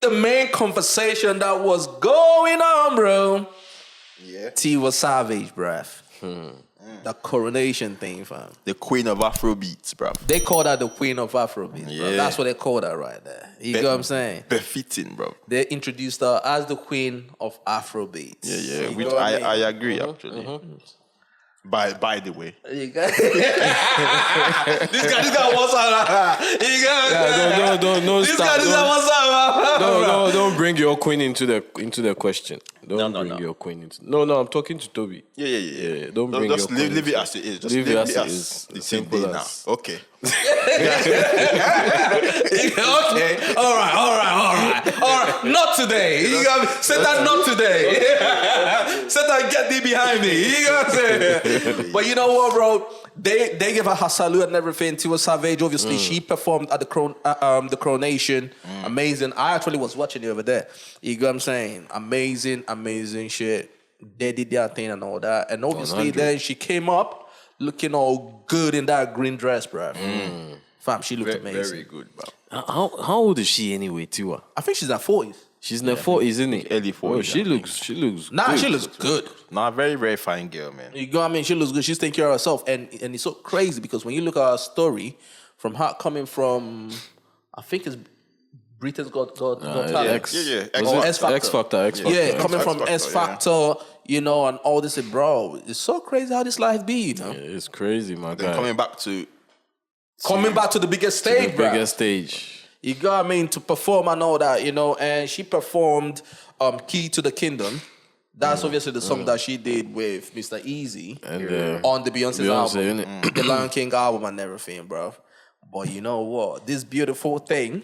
the main conversation that was going on, bro. Yeah. Tiwa Savage, bruv. The Coronation thing, fam. The queen of Afrobeats, bro. They call that the queen of Afrobeats, bro. Yeah. That's what they call that right there. You know what I'm saying? Befitting, bro. They introduced her as the queen of Afrobeats. Yeah. You Which know what I mean? agree, actually. By the way. You got this guy wants out. You got No, this stop. guy wants out. No, don't bring your queen into the question. Don't No. bring your queen into. No, I'm talking to Toby. Yeah. Don't bring Just your queen leave it into as it is. Just leave it as it as is. the same Simple thing now. as. Okay. Okay. All right. Not today. You got me. Say that not today. Say that get thee behind me. You got what I'm saying? But you know what, bro? They gave her salute and everything. Tiwa Savage, obviously, she performed at the Coronation. Amazing. I actually was watching it over there. You get what I'm saying? Amazing shit. They did their thing and all that. And obviously, 100. then she came up looking all good in that green dress, bro. Fam, she looked amazing. Very good, bro. How old is she anyway, Tiwa? I think she's at 40s. She's in her 40s, isn't it? Early 40s, She I looks. Nah, good. she looks good. Nah, very, very fine girl, man. You know what I mean? She looks good. She's taking care of herself. And it's so crazy because when you look at her story, from her coming from, I think it's Britain's Got Talent. Yeah. Or X Factor. Yeah, coming from X S Factor, Factor, you know, and all this. And bro, it's so crazy how this life be, you know? Yeah, it's crazy, my Then guy. coming back to the biggest stage, the bro. biggest stage. You got what I mean? To perform and all that, you know, and she performed Key to the Kingdom. That's obviously the song that she did with Mr. Easy And on the Beyonce's album, innit? the Lion King album and everything, bro. But you know what? This beautiful thing,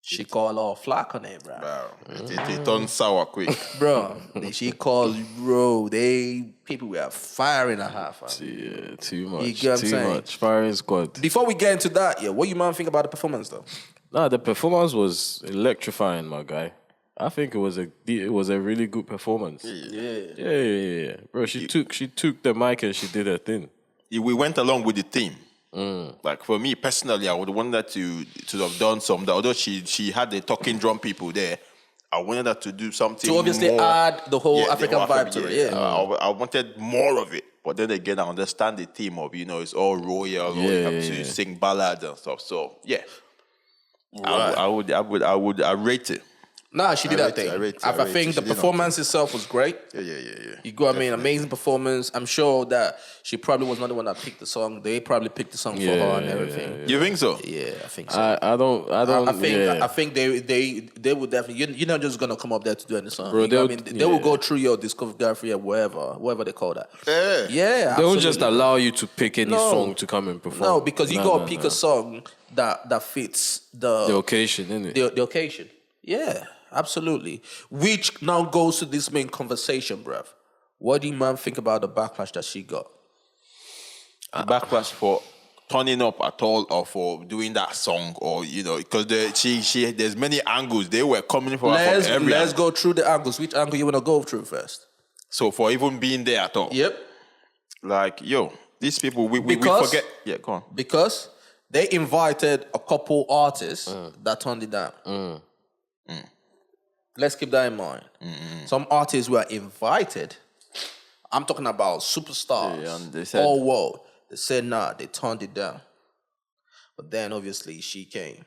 she called all flack on it, bro. it turned sour quick. Bro, she called, bro, people were firing at her, fam. Yeah, too much. You get what I'm too saying? much. Firing squad. Before we get into that, what you man think about the performance, though? Nah, the performance was electrifying, my guy. I think it was a really good performance. Yeah. Bro, she took the mic and she did her thing. We went along with the theme. Like for me personally, I would want her to have done some. Although she had the talking drum people there, I wanted her to do something To obviously more, add the whole the African whole vibe to it, I wanted more of it. But then again, I understand the theme of it's all royal. You have to sing ballads and stuff. So yeah, I would rate it. Nah, she did I that rate it, thing. I rate it, I I rate think it. the She did performance itself was great. Yeah. You got what I mean? Amazing performance. I'm sure that she probably was not the one that picked the song. They probably picked the song for her and everything. You think so? Yeah, I think so. I I think they would definitely. You're not just gonna come up there to do any song. Bro, You know what I mean, they will go through your discography or whatever they call that. Yeah, They won't absolutely. just allow you to pick any No. song to come and perform. No, because you gotta pick a song that fits the occasion, innit? the occasion. Yeah, absolutely. Which now goes to this main conversation, bruv. What do you man think about the backlash that she got? The backlash for turning up at all or for doing that song or because there's many angles they were coming for her from every Let's angle. go through the angles. Which angle you wanna go through first? So for even being there at all, Yep. like these people we forget. Yeah, go on. Because they invited a couple artists that turned it down. Let's keep that in mind. Some artists were invited. I'm talking about superstars, and they said- all world. They said nah, they turned it down. But then obviously she came.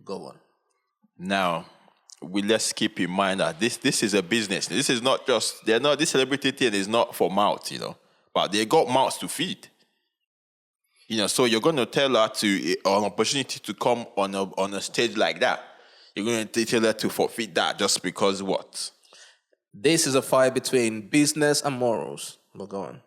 Go on. Now, let's keep in mind that this is a business. This is not just this celebrity thing is not for mouths, but they got mouths to feed. So you're going to tell her to an opportunity to come on a stage like that. You're going to tell her to forfeit that just because what? This is a fight between business and morals. But go on.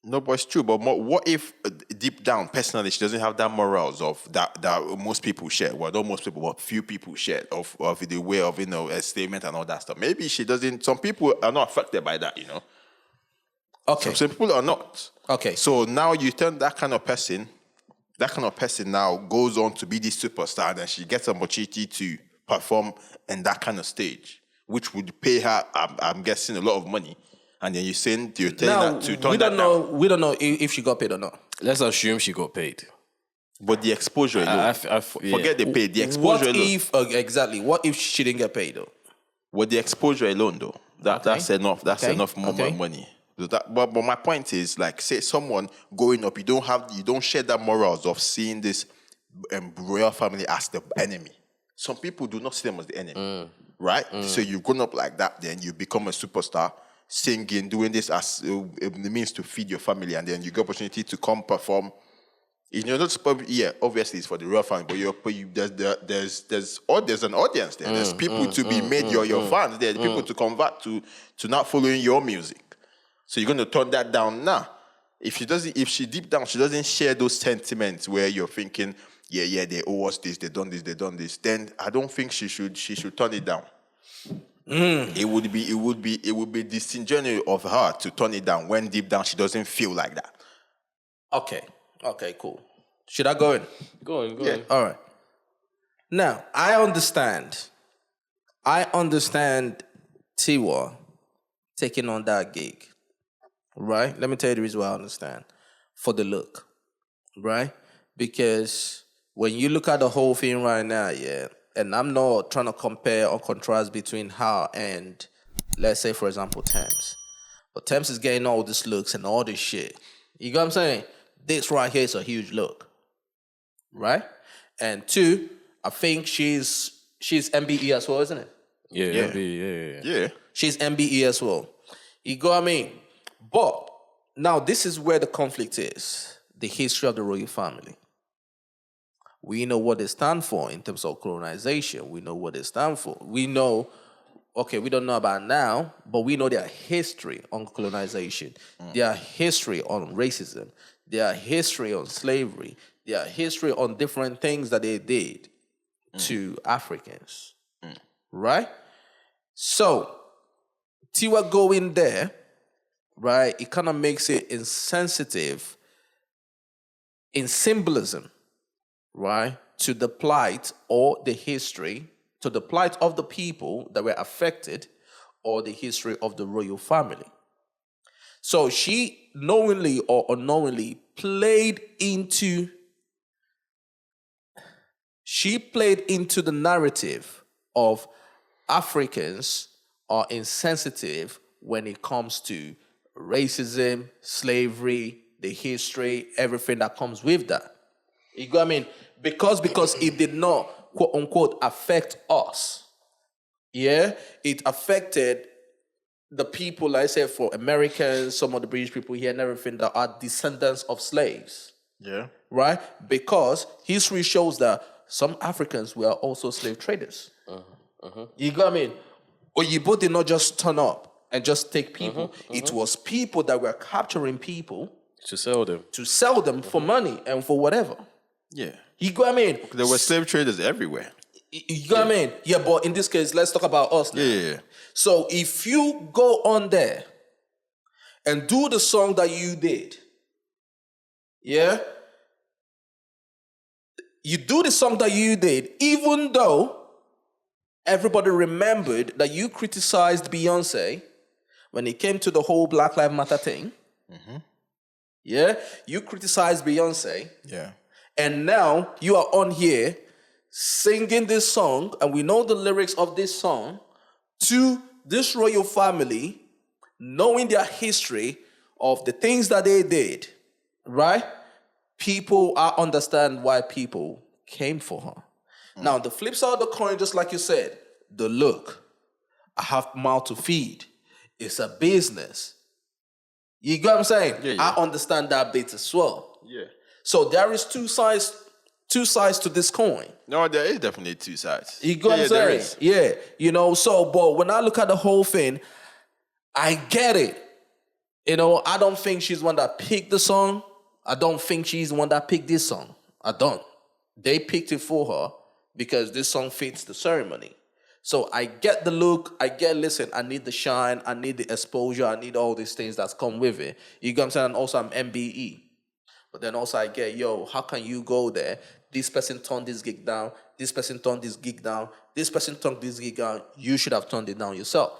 No, but it's true. But what if deep down, personally, she doesn't have that morals of that most people share? Well, not most people, but few people share of the way of a statement and all that stuff. Maybe she doesn't. Some people are not affected by that. Okay. Some people are not. Okay. So now you turn that kind of person now goes on to be this superstar, and she gets an opportunity to perform in that kind of stage, which would pay her, I'm guessing, a lot of money. And then you're telling Now, her to turn we that don't know. down. We don't know if she got paid or not. Let's assume she got paid. But the exposure alone. Forget the pay. The exposure What alone. if exactly? What if she didn't get paid though? With the exposure alone, though, that's enough. That's enough money. But my point is, like, say someone going up, you don't share that morals of seeing this royal family as the enemy. Some people do not see them as the enemy, right? So you've grown up like that, then you become a superstar, singing, doing this as a means to feed your family, and then you get opportunity to come perform. You know, that's probably, obviously it's for the royal family, but there's an audience there. There's people to be made your fans there, people to convert to not following your music. So you're going to turn that down now. If she deep down, she doesn't share those sentiments where you're thinking, they owe us this, they done this, then I don't think she should turn it down. It would be disingenuous of her to turn it down when deep down she doesn't feel like that. Okay, cool. Should I go in? Go on. All right. Now, I understand Tiwa taking on that gig, right? Let me tell you the reason why I understand. For the look, right? Because when you look at the whole thing right now, and I'm not trying to compare or contrast between her and, let's say, for example, Thames. But Thames is getting all these looks and all this shit. You know what I'm saying? This right here is a huge look, right? And two, I think she's MBE as well, isn't it? Yeah. She's MBE as well. You go what I mean? But now this is where the conflict is. The history of the royal family. We know what they stand for in terms of colonization. We know what they stand for. We know, we don't know about now, but we know their history on colonization, their history on racism, their history on slavery, their history on different things that they did to Africans, right? So, Tiwa going there, right, it kind of makes it insensitive in symbolism, right, to the plight or the history, to the plight of the people that were affected or the history of the royal family. So she knowingly or unknowingly played into the narrative of Africans are insensitive when it comes to racism, slavery, the history, everything that comes with that. You know what I mean? Because it did not, quote unquote, affect us. Yeah? It affected the people, like I said, for Americans, some of the British people here and everything that are descendants of slaves. Yeah. Right? Because history shows that some Africans were also slave traders. You know what I mean? Oyibo did not just turn up and just take people. It was people that were capturing people To sell them for money and for whatever. Yeah. You know what I mean? There were slave traders everywhere. You know what I mean? Yeah, but in this case, let's talk about us now. Yeah. So if you go on there and do the song that you did, you do the song that you did, even though everybody remembered that you criticized Beyoncé when it came to the whole Black Lives Matter thing. You criticized Beyoncé. Yeah. And now you are on here singing this song, and we know the lyrics of this song, to this royal family, knowing their history of the things that they did, right? I understand why people came for her. Now, the flip side of the coin, just like you said, the look. I have mouth to feed. It's a business. You get what I'm saying? Yeah. I understand that bit as well. Yeah. So there is two sides to this coin. No, there is definitely two sides. You get what I'm saying? There is. Yeah. You know, but when I look at the whole thing, I get it. You know, I don't think she's one that picked the song. I don't think she's the one that picked this song. I don't. They picked it for her because this song fits the ceremony. So I get the look. Listen, I need the shine. I need the exposure. I need all these things that's come with it. You get what I'm saying? And also I'm MBE. But then also I get, how can you go there? This person turned this gig down. This person turned this gig down. This person turned this gig down. You should have turned it down yourself.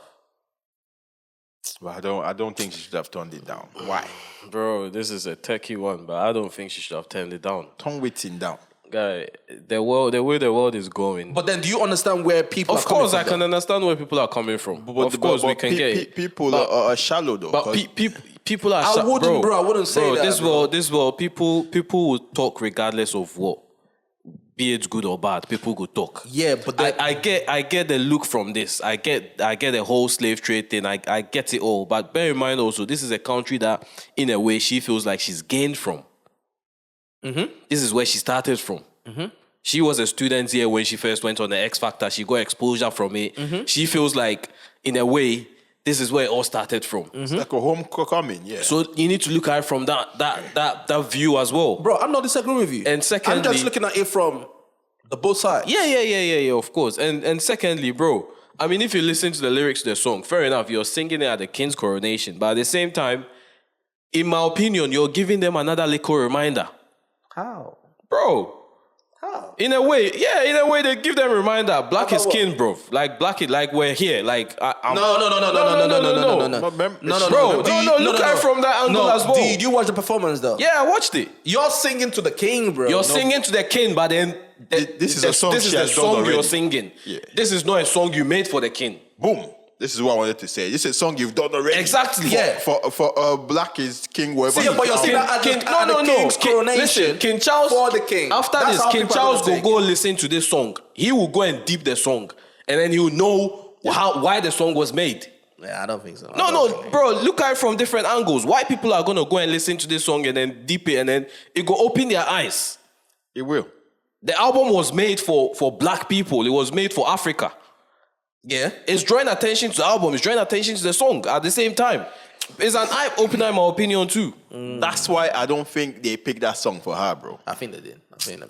But I don't think she should have turned it down. Why? Bro, this is a techie one, but I don't think she should have turned it down. Tongue waiting down. Guy, the way the world is going. But then, do you understand where people? Of course, I can understand where people are coming from. Of course, we can get it. People are shallow though. But people are. I wouldn't say that. This world, people will talk regardless of what, be it good or bad. People will talk. Yeah, but I get the look from this. I get the whole slave trade thing. I get it all. But bear in mind also, this is a country that, in a way, she feels like she's gained from. Mm-hmm. This is where she started from. Mm-hmm. She was a student here when she first went on the X Factor. She got exposure from it. Mm-hmm. She feels like, in a way, this is where it all started from. Mm-hmm. It's like a homecoming, yeah. So you need to look at it from that view as well. Bro, I'm not disagreeing with you. And secondly, I'm just looking at it from the both sides. Yeah, of course. And secondly, bro, I mean, if you listen to the lyrics to the song, fair enough, you're singing it at the king's coronation. But at the same time, in my opinion, you're giving them another little reminder. How? Bro. How? In a way, they give them a reminder. Black is king, bro. Like black it, like we're here. Like I'm. No. Bro, look at it from that angle as well. Did you watch the performance though? Yeah, I watched it. You're singing to the king, bro. You're singing to the king, but then this is a song. This is the song you're singing. Yeah. This is not a song you made for the king. Boom. This is what I wanted to say. This is a song you've done already. Exactly. For Black is king, wherever. Yeah, but you're saying that at the king's coronation. Listen, King Charles for the king. After That's this, how King people Charles are gonna go listen to this song. He will go and deep the song, and then he will know why the song was made. Yeah, I don't think so. No, bro. Look at it from different angles. Why people are gonna go and listen to this song and then deep it, and then it go open their eyes. It will. The album was made for black people. It was made for Africa. Yeah. It's drawing attention to the album. It's drawing attention to the song at the same time. It's an eye-opener in my opinion too. That's why I don't think they picked that song for her, bro. I think they did.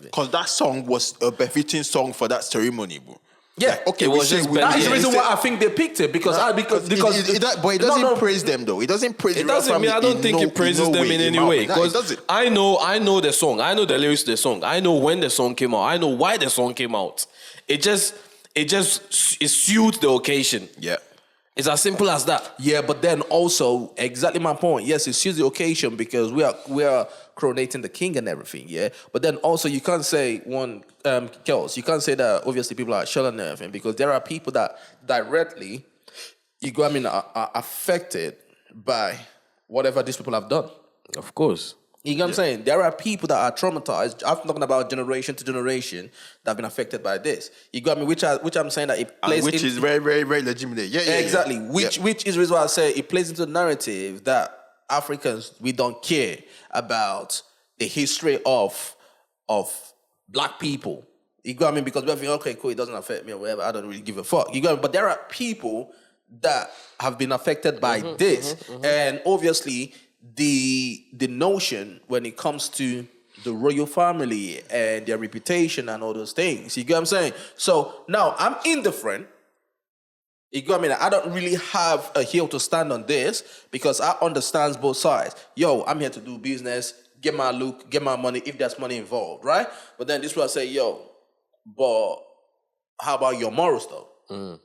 Because that song was a befitting song for that ceremony, bro. Yeah, like, okay, it was just that is the yeah, reason why I think they picked it because but it doesn't praise them though. It doesn't praise. It doesn't mean I don't think it praises them in any way. Because I know the song. I know the lyrics to the song. I know when the song came out. I know why the song came out. It suits the occasion. Yeah. It's as simple as that. Yeah, but then also exactly my point. Yes, it suits the occasion because we are coronating the king and everything. Yeah, but then also you can't say Kels, you can't say that obviously people are shelling and everything because there are people that directly, are affected by whatever these people have done. Of course. You know what I'm saying? There are people that are traumatized. I'm talking about generation to generation that have been affected by this. You got me? Which I'm saying that it plays, which is very, very, very legitimate. Yeah, exactly. Which is the reason why I say it plays into the narrative that Africans, we don't care about the history of black people. You got me? Because we're thinking, okay, cool, it doesn't affect me or whatever. I don't really give a fuck. You got me? But there are people that have been affected by this, and obviously. The notion when it comes to the royal family and their reputation and all those things. You get what I'm saying? So now I'm indifferent. You get what I mean? I don't really have a hill to stand on this because I understand both sides. Yo, I'm here to do business, get my look, get my money if there's money involved, right? But then this is what I say, yo, but how about your morals though?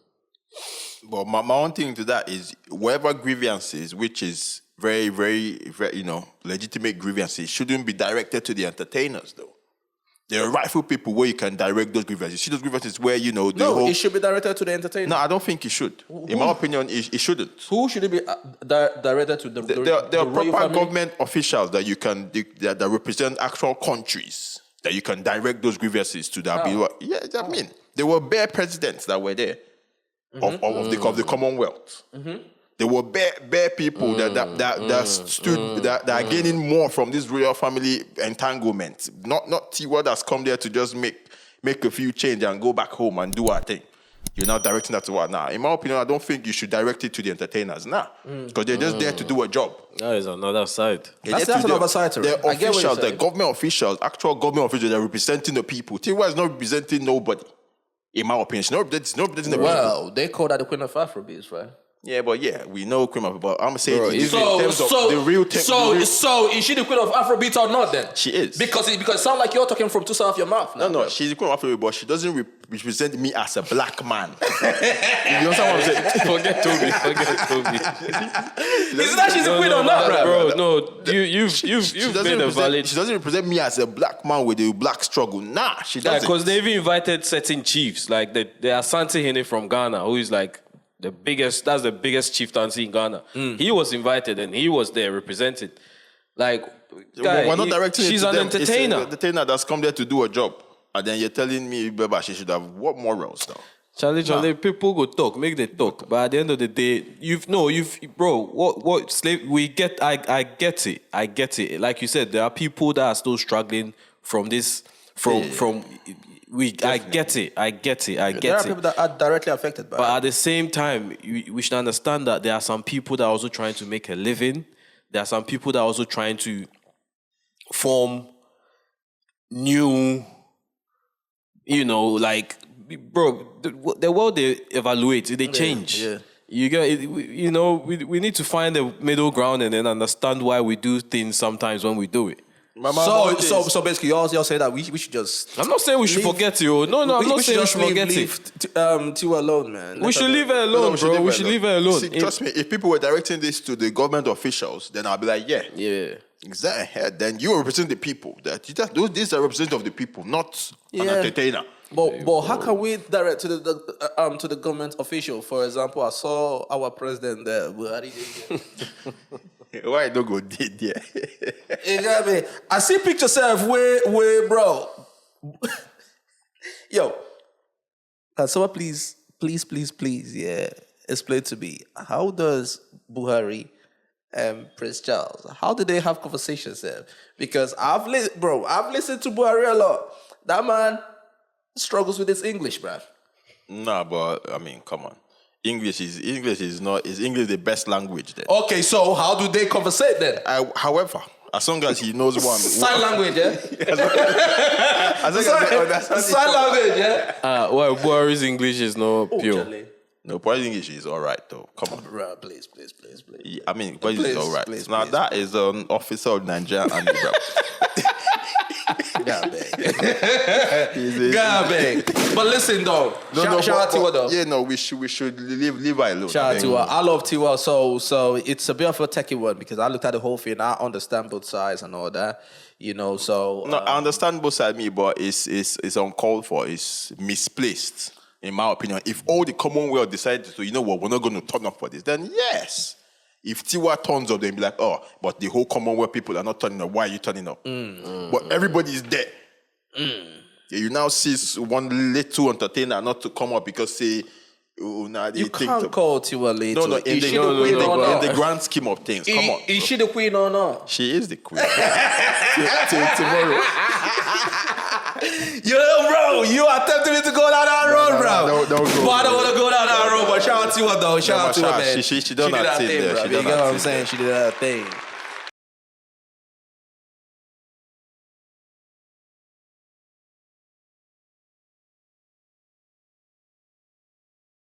Well, my own thing to that is whatever grievances, which is very, very, very, legitimate grievances shouldn't be directed to the entertainers, though. There are rightful people where you can direct those grievances. See those grievances where, it should be directed to the entertainer. No, I don't think it should. In my opinion, it shouldn't. Who should it be directed to? There are proper government officials that you can that represent actual countries that you can direct those grievances to. I mean, there were bare presidents that were there of the Commonwealth. There were bare people that stood that are gaining more from this royal family entanglement. Not Tiwa that's come there to just make a few change and go back home and do our thing. You're not directing that to what now? In my opinion, I don't think you should direct it to the entertainers now because they're just there to do a job. That is another side. That's another side to it. They're officials, they're government officials, actual government officials. They're representing the people. Tiwa is not representing nobody. In my opinion, she's not representing the people. Well, they call that the Queen of Afrobeats, right? Yeah, but we know Queen of, but I'm saying in so terms of the real So is she the Queen of Afrobeats or not then? She is. Because it sounds like you're talking from two sides of your mouth. No, she's the Queen of Afrobeats, but she doesn't represent me as a black man. You understand what I'm saying? Forget Toby. Isn't that she's a queen or not, bro? Bro, no, you've made a valid. She doesn't represent me as a black man with a black struggle. Nah, she Yeah, doesn't. because they even invited certain chiefs, like the Asante Hene from Ghana, who is like the biggest chieftaincy in Ghana. He was invited and he was there represented. Like, guy, we're not directing she's it to an them. It's entertainer. an entertainer that's come there to do a job. And then you're telling me, Beba, she should have what morals now? Charlie, people go talk, make they talk. But at the end of the day, bro, what slave, I get it. Like you said, there are people that are still struggling from this, I get it. There are people that are directly affected by it. But at the same time, we should understand that there are some people that are also trying to make a living. There are some people that are also trying to form new, like, bro, the world they evaluate, they change. Yeah. You get, we need to find a middle ground and then understand why we do things sometimes when we do it. So basically, y'all say that we should just. I'm not saying we should forget you. No, I'm not saying we should forget it. Tiwa alone, man. We should leave her alone, bro. We should leave her alone. See, trust me, if people were directing this to the government officials, then I'll be like, Yeah. exactly. Then you represent the people. These are representative of the people, not an entertainer. But how can we direct to the government official? For example, I saw our president there. Why don't go did there? You got me. I see pictures of where, bro. Yo, can someone please, yeah, explain to me, how does Buhari and Prince Charles, how do they have conversations there? Because I've listened to Buhari a lot. That man struggles with his English, bro. Nah, but I mean, come on. English is English the best language then? Okay, so how do they conversate then? However, as long as he knows what Sign language, yeah? Sign language, yeah? Well, Buhari's English is not pure. Charlie. No, Buhari's English is all right though. Come on. Bro, please. I mean, Buhari's is all right. Please, now that is an officer of Nigerian Army, bro. God beg. But listen though. Shout out Tiwa though. Yeah, no, we should leave her alone. Shout out Tiwa. I love Tiwa. So it's a bit of a techie one because I looked at the whole thing. I understand both sides and all that. So no, I understand both sides, but it's uncalled for. It's misplaced, in my opinion. If all the Commonwealth decided to, you know what, we're not going to turn up for this, then yes. If Tiwa turns up, they'll be like, oh, but the whole Commonwealth people are not turning up. Why are you turning up? But everybody is there. Yeah, you now see one little entertainer not to come up because say, you can't call Tiwa little. No, in the grand scheme of things, come on. Is she the queen or not? She is the queen. Tomorrow. Yo, bro, you are tempting me to go down that road, bro. No, don't go. But I don't want to go down that road, but shout out to her, though. Shout out to her, man. She done her thing there. bro. You get what I'm saying? She did her thing.